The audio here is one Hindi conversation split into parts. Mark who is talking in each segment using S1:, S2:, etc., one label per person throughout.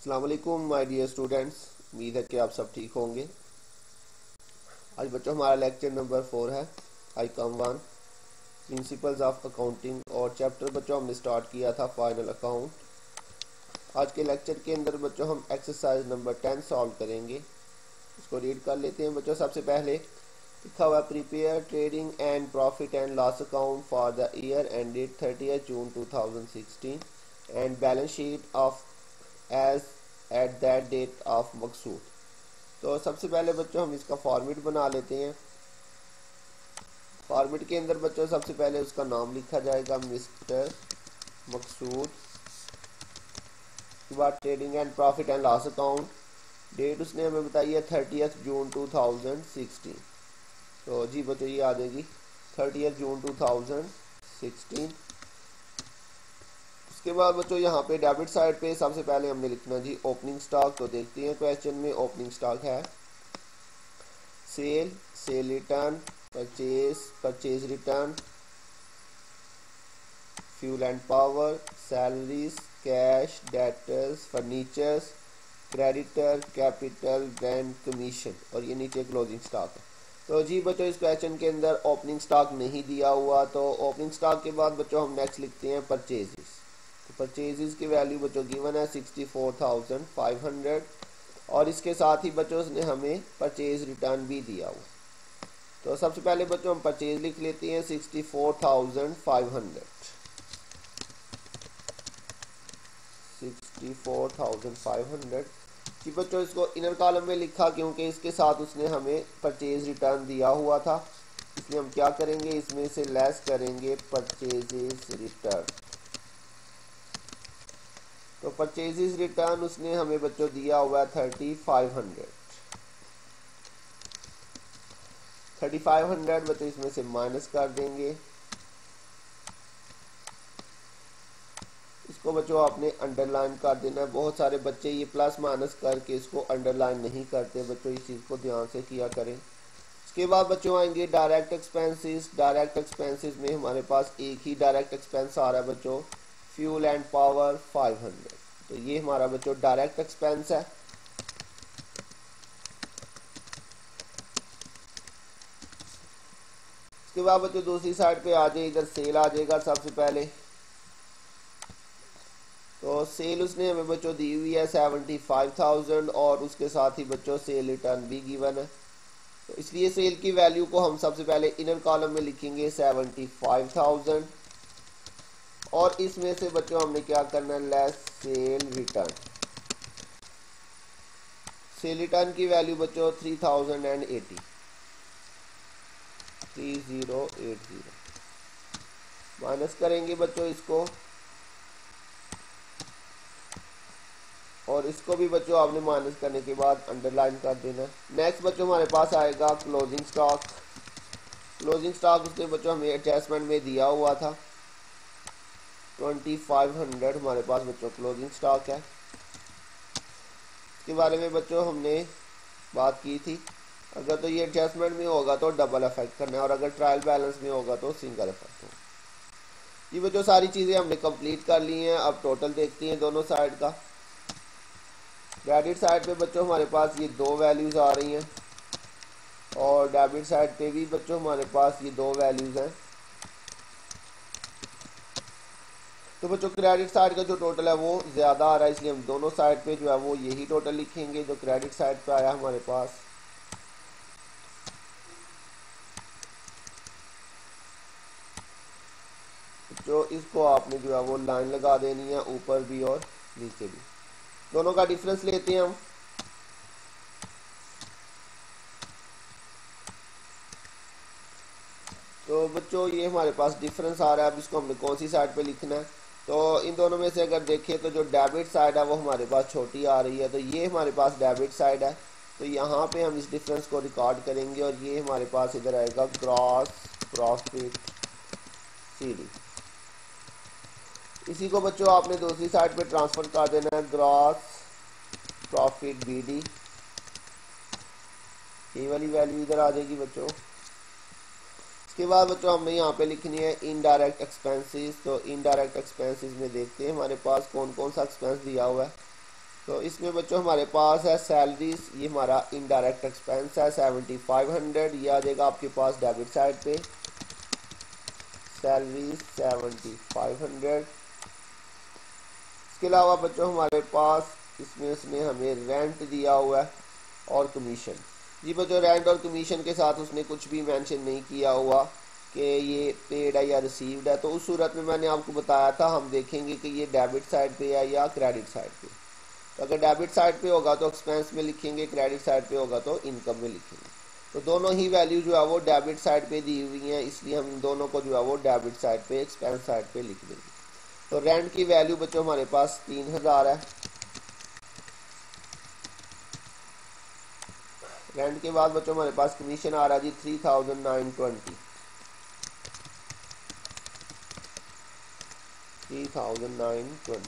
S1: अस्सलाम वालेकुम माय डियर स्टूडेंट्स। उम्मीद है कि आप सब ठीक होंगे। आज बच्चों हमारा लेक्चर नंबर 4 है आईकॉम 1 प्रिंसिपल्स ऑफ अकाउंटिंग, और चैप्टर बच्चों हमने स्टार्ट किया था फाइनल अकाउंट। आज के लेक्चर के अंदर बच्चों हम एक्सरसाइज नंबर 10 सॉल्व करेंगे। इसको रीड कर लेते हैं बच्चों। सबसे पहले लिखा हुआ prepare trading and profit and loss account for the year ended 30 June 2016 and balance sheet of as at that date of Maqsood. तो सबसे पहले बच्चों हम इसका फॉर्मेट बना लेते हैं। फॉर्मेट के अंदर बच्चों सबसे पहले उसका नाम लिखा जाएगा मिस्टर मकसूद, उसके बाद trading and profit and loss account. Date उसने हमें बताई है 30 जून 2016। तो जी बच्चों ये आ जाएगी 30 जून 2016। उसके बाद बच्चों यहाँ पे डेबिट साइड पे सबसे पहले हमने लिखना जी ओपनिंग स्टॉक। तो देखते हैं क्वेश्चन में ओपनिंग स्टॉक है sale, sale return, purchase return, fuel and power, salaries, cash, debtors, furnitures, creditor, capital, rent, commission, और ये नीचे क्लोजिंग स्टॉक है। तो जी बच्चों इस क्वेश्चन के अंदर ओपनिंग स्टॉक नहीं दिया हुआ, तो ओपनिंग स्टॉक के बाद बच्चों हम नेक्स्ट लिखते हैं परचेजेस। परचेजेस की वैल्यू बच्चों गिवन है 64,500, और इसके साथ ही बच्चों ने हमें परचेज रिटर्न भी दिया हुआ। तो सबसे पहले बच्चों हम परचेज लिख लेते हैं 64,500। 64,500 जी बच्चों इसको इनर कॉलम में लिखा क्योंकि इसके साथ उसने हमें परचेज रिटर्न दिया हुआ था, इसलिए हम क्या करेंगे इसमें से लेस करेंगे परचेजेस रिटर्न। तो परचेजेस रिटर्न उसने हमें बच्चों दिया हुआ है 3500। 3500 बच्चों इसमें से माइनस कर देंगे। इसको बच्चों आपने अंडरलाइन कर देना है। बहुत सारे बच्चे ये प्लस माइनस करके इसको अंडरलाइन नहीं करते, बच्चों इस चीज़ को ध्यान से किया करें। इसके बाद बच्चों आएंगे डायरेक्ट एक्सपेंसेस। डायरेक्ट एक्सपेंसेस में हमारे पास एक ही डायरेक्ट एक्सपेंस आ रहा है बच्चों, फ्यूल एंड पावर 500। तो ये हमारा बच्चों डायरेक्ट एक्सपेंस है। इसके बाद बच्चों दूसरी साइड पे आ जाए, इधर सेल आ जाएगा सबसे पहले। तो सेल उसने हमें बच्चों दी हुई है 75,000, और उसके साथ ही बच्चों सेल रिटर्न भी गिवन है। तो इसलिए सेल की वैल्यू को हम सबसे पहले इनर कॉलम में लिखेंगे 75,000, और इसमें से बच्चों हमने क्या करना है less cell return. Cell return की वैल्यू बच्चों 3080 माइनस करेंगे बच्चों इसको, और इसको भी बच्चों आपने माइनस करने के बाद अंडरलाइन कर देना। नेक्स्ट बच्चों हमारे पास आएगा क्लोजिंग स्टॉक। क्लोजिंग स्टॉक उसने बच्चों हमें एडजस्टमेंट में दिया हुआ था 2500 हमारे पास बच्चों क्लोजिंग स्टॉक है। इसके बारे में बच्चों हमने बात की थी, अगर तो ये एडजस्टमेंट में होगा तो डबल इफेक्ट करना है, और अगर ट्रायल बैलेंस में होगा तो सिंगल इफेक्ट होगा। ये बच्चों सारी चीज़ें हमने कंप्लीट कर ली हैं। अब टोटल देखते हैं दोनों साइड का। क्रेडिट साइड पे बच्चों हमारे पास ये दो वैल्यूज़ आ रही हैं, और डेबिट साइड पे भी बच्चों हमारे पास ये दो वैल्यूज़ हैं। तो बच्चों क्रेडिट साइड का जो टोटल है वो ज़्यादा आ रहा है, इसलिए हम दोनों साइड पे जो है वो यही टोटल लिखेंगे जो क्रेडिट साइड पे आया हमारे पास। जो इसको आपने जो है वो लाइन लगा देनी है ऊपर भी और नीचे भी। दोनों का डिफरेंस लेते हैं हम। तो बच्चों ये हमारे पास डिफरेंस आ रहा है। अब इसको हमने कौन सी साइड पे लिखना है, तो इन दोनों में से अगर देखें तो जो डेबिट साइड है वो हमारे पास छोटी आ रही है, तो ये हमारे पास डेबिट साइड है। तो यहाँ पे हम इस डिफरेंस को रिकॉर्ड करेंगे, और ये हमारे पास इधर आएगा ग्रॉस प्रॉफिट सीडी। इसी को बच्चों आपने दूसरी साइड पे ट्रांसफर कर देना है ग्रॉस प्रॉफिट बीडी। ये वाली वैल्यू इधर आ जाएगी बच्चों। इसके बाद बच्चों हमने यहाँ पे लिखनी है इनडायरेक्ट एक्सपेंसेस। तो इनडायरेक्ट एक्सपेंसेस में देखते हैं हमारे पास कौन कौन सा एक्सपेंस दिया हुआ है। तो इसमें बच्चों हमारे पास है सैलरीज, ये हमारा इनडायरेक्ट एक्सपेंस है 7500, ये आ जाएगा आपके पास डेबिट साइड पे सैलरी 7500। इसके अलावा बच्चों हमारे पास इसमें उसने हमें रेंट दिया हुआ है और कमीशन। जी बच्चों रेंट और कमीशन के साथ उसने कुछ भी मेंशन नहीं किया हुआ कि ये पेड है या रिसीव्ड है, तो उस सूरत में मैंने आपको बताया था हम देखेंगे कि ये डेबिट साइड पे है या क्रेडिट साइड पे। तो अगर डेबिट साइड पे होगा तो एक्सपेंस में लिखेंगे, क्रेडिट साइड पे होगा तो इनकम में लिखेंगे। तो दोनों ही वैल्यू जो है वो डेबिट साइड पे दी हुई हैं, इसलिए हम इन दोनों को जो है वो डेबिट साइड पे एक्सपेंस साइड पे लिख देंगे। तो रेंट की वैल्यू बच्चों हमारे पास 3000 है। रेंट के बाद बच्चों हमारे पास कमीशन आ रहा है जी 3920। 3920।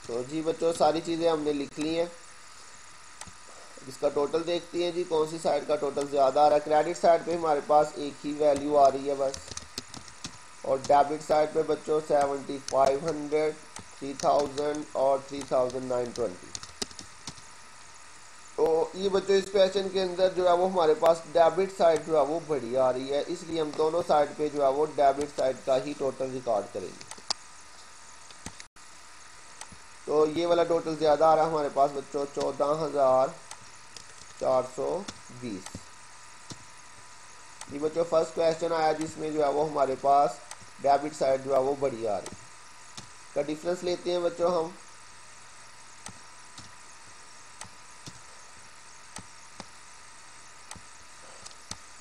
S1: तो जी बच्चों सारी चीज़ें हमने लिख ली हैं। इसका टोटल देखते हैं जी कौन सी साइड का टोटल ज़्यादा आ रहा है। क्रेडिट साइड पे हमारे पास एक ही वैल्यू आ रही है बस, और डेबिट साइड पे बच्चों 7500, 3000 और 3920। तो ये बच्चों इस क्वेश्चन के अंदर जो है वो हमारे पास डेबिट साइड जो है वो बड़ी आ रही है, इसलिए हम दोनों साइड पे जो है वो डेबिट साइड का ही टोटल रिकॉर्ड करेंगे। तो ये वाला टोटल ज़्यादा आ रहा है हमारे पास बच्चों 14420। ये बच्चों फर्स्ट क्वेश्चन आया जिसमें जो है वो हमारे पास डेबिट साइड जो है वो बड़ी आ रही है। का डिफरेंस लेते हैं बच्चों हम।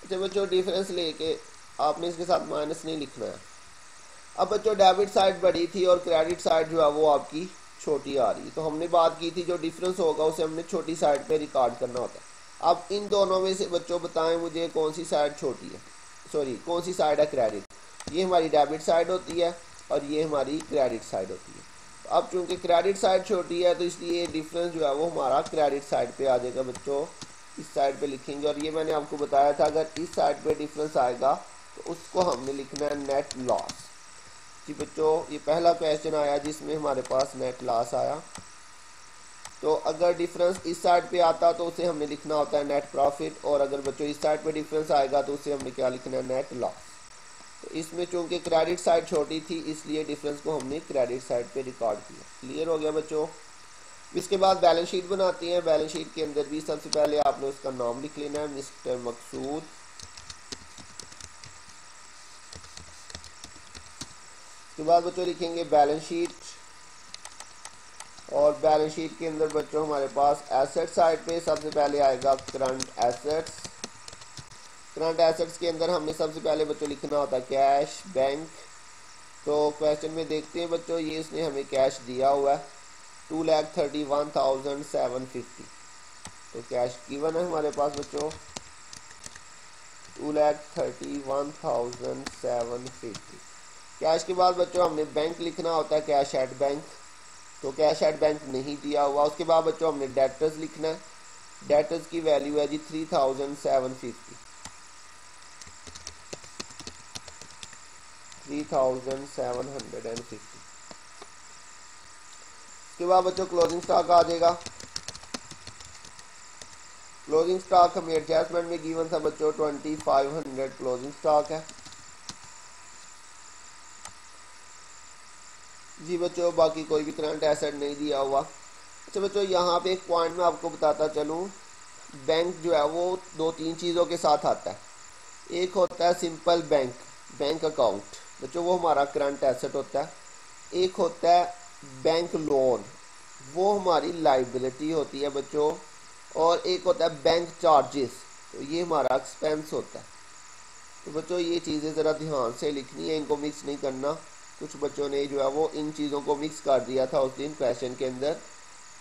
S1: अच्छा बच्चों डिफरेंस लेके आपने इसके साथ माइनस नहीं लिखना है। अब बच्चों डेबिट साइड बड़ी थी और क्रेडिट साइड जो है वो आपकी छोटी आ रही है, तो हमने बात की थी जो डिफरेंस होगा उसे हमने छोटी साइड पे रिकॉर्ड करना होता है। अब इन दोनों में से बच्चों बताएं मुझे कौन सी साइड छोटी है, सॉरी कौन सी साइड है क्रेडिट। ये हमारी डेबिट साइड होती है और ये हमारी क्रेडिट साइड होती है। तो अब चूंकि क्रेडिट साइड छोटी है तो इसलिए डिफरेंस जो है वो हमारा क्रेडिट साइड पे आ जाएगा बच्चों, इस साइड पे लिखेंगे। और ये मैंने आपको बताया था अगर इस साइड पे डिफरेंस आएगा तो उसको हमने लिखना है नेट लॉस। जी बच्चों ये पहला क्वेश्चन आया जिसमें हमारे पास नेट लॉस आया। तो अगर डिफरेंस इस साइड पे आता तो उसे हमने लिखना होता है नेट प्रॉफिट, और अगर बच्चों इस साइड पे डिफरेंस आएगा तो उसे हमने क्या लिखना है नेट लॉस। तो इसमें चूंकि क्रेडिट साइड छोटी थी इसलिए डिफरेंस को हमने क्रेडिट साइड पे रिकॉर्ड किया। क्लियर हो गया बच्चों। इसके बाद बैलेंस शीट बनाती हैं। बैलेंस शीट के अंदर भी सबसे पहले आपने उसका नाम लिख लेना है मिस्टर मकसूद। उसके बाद बच्चों लिखेंगे बैलेंस शीट, और बैलेंस शीट के अंदर बच्चों हमारे पास एसेट साइड पे सबसे पहले आएगा करंट एसेट्स। करंट एसेट्स के अंदर हमने सबसे पहले बच्चों लिखना होता है कैश बैंक। तो क्वेश्चन में देखते हैं बच्चों ये इसने हमें कैश दिया हुआ है 2,31,750। तो कैश गिवन है हमारे पास बच्चों 2,31,750। कैश के बाद बच्चों हमने बैंक लिखना होता है कैश एट बैंक। तो कैश एट बैंक नहीं दिया हुआ। उसके बाद बच्चों हमने डेटर्स लिखना है। डेटर्स की वैल्यू है जी 3,750। 3,750। उसके बाद बच्चों क्लोजिंग स्टॉक आ जाएगा। क्लोजिंग स्टॉक हमें एडजस्टमेंट में गिवन था बच्चों 2,500 क्लोजिंग स्टॉक है। जी बच्चों बाकी कोई भी करंट एसेट नहीं दिया हुआ। अच्छा बच्चों यहाँ पे एक पॉइंट मैं आपको बताता चलूँ, बैंक जो है वो दो तीन चीज़ों के साथ आता है। एक होता है सिंपल बैंक अकाउंट बच्चों, वो हमारा करंट एसेट होता है। एक होता है बैंक लोन, वो हमारी लाइबिलिटी होती है बच्चों। और एक होता है बैंक चार्जेस, तो ये हमारा एक्सपेंस होता है। तो बच्चों ये चीज़ें ज़रा ध्यान से लिखनी है, इनको मिक्स नहीं करना। कुछ बच्चों ने जो है वो इन चीज़ों को मिक्स कर दिया था उस दिन क्वेश्चन के अंदर।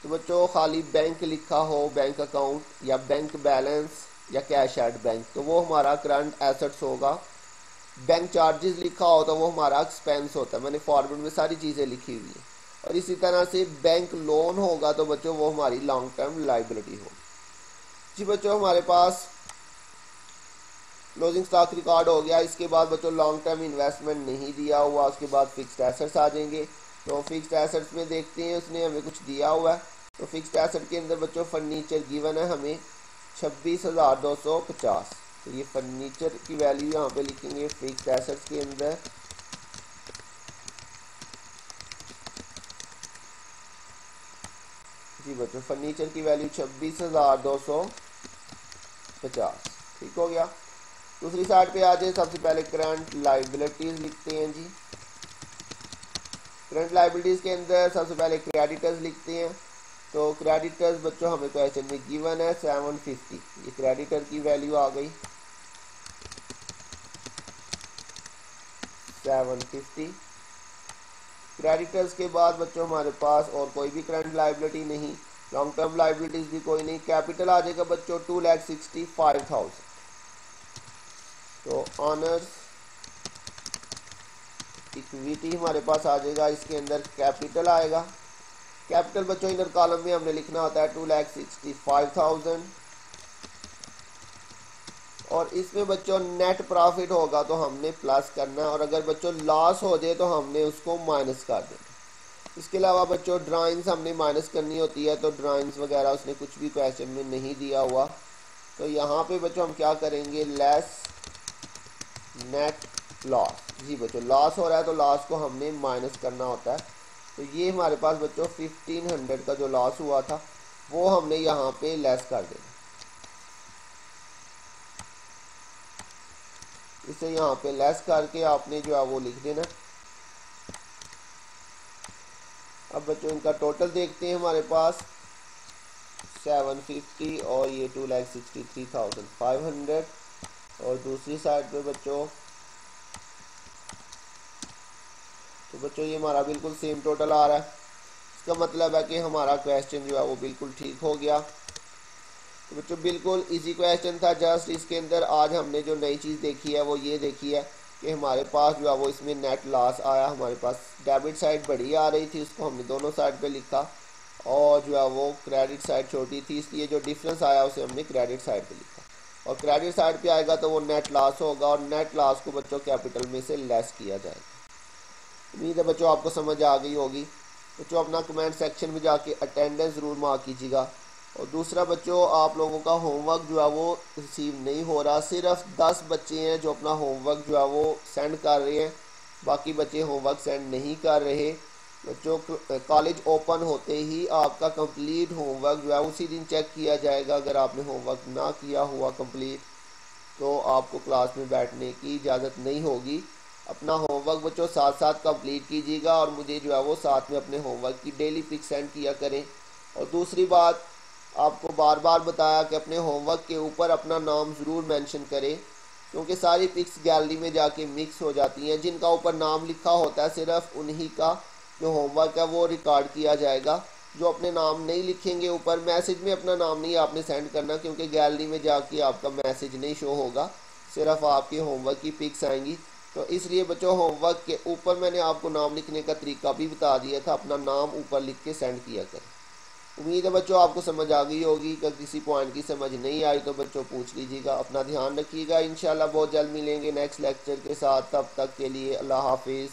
S1: तो बच्चों खाली बैंक लिखा हो, बैंक अकाउंट या बैंक बैलेंस या कैश एट बैंक, तो वो हमारा करंट एसेट्स होगा। बैंक चार्जेस लिखा हो तो वो हमारा एक्सपेंस होता है। मैंने फॉर्मूले में सारी चीज़ें लिखी हुई हैं। और इसी तरह से बैंक लोन होगा तो बच्चों वो हमारी लॉन्ग टर्म लाइबिलिटी होगी। जी बच्चों हमारे पास क्लोजिंग स्टॉक रिकॉर्ड हो गया। इसके बाद बच्चों लॉन्ग टर्म इन्वेस्टमेंट नहीं दिया हुआ। उसके बाद फिक्स्ड एसेट्स आ जाएंगे। तो फिक्स्ड एसेट्स में देखते हैं उसने हमें कुछ दिया हुआ है। तो फिक्स्ड एसेट के अंदर बच्चों फर्नीचर गिवन है हमें 26,250। तो ये फर्नीचर की वैल्यू यहाँ पे लिखेंगे फिक्स्ड एसेट्स के अंदर। जी बच्चों फर्नीचर की वैल्यू 26,250। ठीक हो गया। दूसरी साइड पे आ जाए, सबसे पहले करंट लाइबिलिटीज लिखते हैं जी। करंट लाइबिलिटीज के अंदर सबसे पहले क्रेडिटर्स लिखते हैं। तो क्रेडिटर्स बच्चों हमें क्वेश्चन में गिवन है 750। ये क्रेडिटर की वैल्यू आ गई 750। क्रेडिटर्स के बाद बच्चों हमारे पास और कोई भी करंट लाइबिलिटी नहीं, लॉन्ग टर्म लाइबिलिटीज भी कोई नहीं। कैपिटल आ जाएगा बच्चों 2,65,000। तो ऑनर्स इक्विटी हमारे पास आ जाएगा, इसके अंदर कैपिटल आएगा। कैपिटल बच्चों इनर कॉलम में हमने लिखना होता है 2,65,000। और इसमें बच्चों नेट प्रॉफिट होगा तो हमने प्लस करना है, और अगर बच्चों लॉस हो जाए तो हमने उसको माइनस कर देना। इसके अलावा बच्चों ड्राइंग्स हमने माइनस करनी होती है, तो ड्राइंग्स वगैरह उसने कुछ भी क्वेश्चन में नहीं दिया हुआ। तो यहाँ पे बच्चों हम क्या करेंगे, लेस नेट लॉस। जी बच्चों लॉस हो रहा है तो लॉस को हमने माइनस करना होता है। तो ये हमारे पास बच्चों 1500 का जो लॉस हुआ था वो हमने यहाँ पे लेस कर देना। इसे यहाँ पे लेस करके आपने जो है वो लिख देना। अब बच्चों इनका टोटल देखते हैं, हमारे पास 750 और ये 2,63,500। और दूसरी साइड पे बच्चों तो बच्चों ये हमारा बिल्कुल सेम टोटल आ रहा है। इसका मतलब है कि हमारा क्वेश्चन जो है वो बिल्कुल ठीक हो गया। तो बच्चों बिल्कुल इजी क्वेश्चन था। जस्ट इसके अंदर आज हमने जो नई चीज़ देखी है वो ये देखी है कि हमारे पास जो है वो इसमें नेट लॉस आया। हमारे पास डेबिट साइड बड़ी आ रही थी, उसको हमने दोनों साइड पे लिखा, और जो है वो क्रेडिट साइड छोटी थी, इसलिए जो डिफरेंस आया उसे हमने क्रेडिट साइड पे लिखा। और क्रेडिट साइड पे आएगा तो वो नेट लॉस होगा, और नेट लॉस को बच्चों कैपिटल में से लेस किया जाएगा। उम्मीद है बच्चों आपको समझ आ गई होगी। बच्चों अपना कमेंट सेक्शन में जाके अटेंडेंस ज़रूर मार्क कीजिएगा। और दूसरा बच्चों आप लोगों का होमवर्क जो है वो रिसीव नहीं हो रहा, सिर्फ 10 बच्चे हैं जो अपना होमवर्क जो है वो सेंड कर रहे हैं, बाकी बच्चे होमवर्क सेंड नहीं कर रहे। बच्चों कॉलेज ओपन होते ही आपका कंप्लीट होमवर्क जो है उसी दिन चेक किया जाएगा। अगर आपने होमवर्क ना किया हुआ कंप्लीट तो आपको क्लास में बैठने की इजाज़त नहीं होगी। अपना होमवर्क बच्चों साथ साथ कंप्लीट कीजिएगा, और मुझे जो है वो साथ में अपने होमवर्क की डेली पिक सेंड किया करें। और दूसरी बात आपको बार बार बताया कि अपने होमवर्क के ऊपर अपना नाम ज़रूर मेंशन करें, क्योंकि सारी पिक्स गैलरी में जाके मिक्स हो जाती हैं। जिनका ऊपर नाम लिखा होता है सिर्फ उन्हीं का जो होमवर्क है वो रिकॉर्ड किया जाएगा। जो अपने नाम नहीं लिखेंगे ऊपर, मैसेज में अपना नाम नहीं आपने सेंड करना, क्योंकि गैलरी में जाके आपका मैसेज नहीं शो होगा, सिर्फ आपके होमवर्क की पिक्स आएंगी। तो इसलिए बच्चों होमवर्क के ऊपर मैंने आपको नाम लिखने का तरीका भी बता दिया था, अपना नाम ऊपर लिख के सेंड किया करें। उम्मीद है बच्चों आपको समझ आ गई होगी। अगर किसी पॉइंट की समझ नहीं आई तो बच्चों पूछ लीजिएगा। अपना ध्यान रखिएगा। इंशाल्लाह बहुत जल्द मिलेंगे नेक्स्ट लेक्चर के साथ। तब तक के लिए अल्लाह हाफिज़।